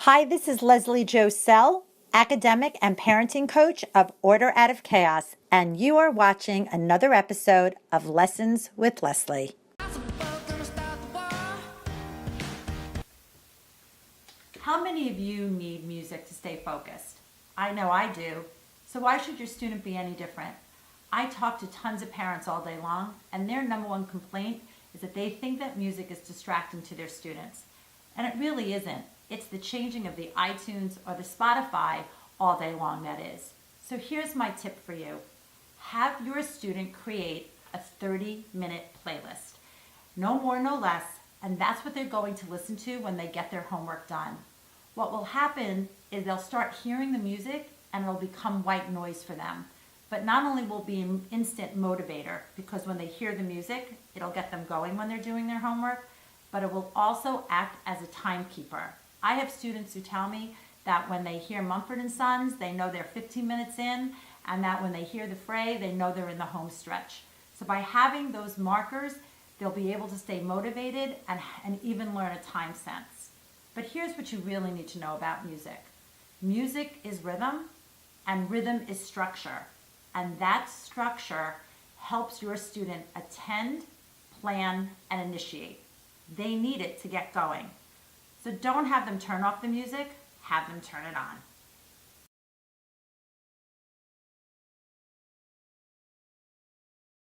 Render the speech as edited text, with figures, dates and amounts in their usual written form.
Hi, this is Leslie Josel, academic and parenting coach of Order Out of Chaos, and you are watching another episode of Lessons with Leslie. How many of you need music to stay focused? I know I do. So why should your student be any different? I talk to tons of parents all day long, and their number one complaint is that they think that music is distracting to their students. And it really isn't. It's the changing of the iTunes or the Spotify all day long that is. So here's my tip for you. Have your student create a 30-minute playlist. No more, no less, and that's what they're going to listen to when they get their homework done. What will happen is they'll start hearing the music and it'll become white noise for them. But not only will it be an instant motivator, because when they hear the music, it'll get them going when they're doing their homework, but it will also act as a timekeeper. I have students who tell me that when they hear Mumford & Sons, they know they're 15 minutes in, and that when they hear the fray, they know they're in the home stretch. So by having those markers, they'll be able to stay motivated and even learn a time sense. But here's what you really need to know about music. Music is rhythm, and rhythm is structure. And that structure helps your student attend, plan, and initiate. They need it to get going. So don't have them turn off the music, have them turn it on.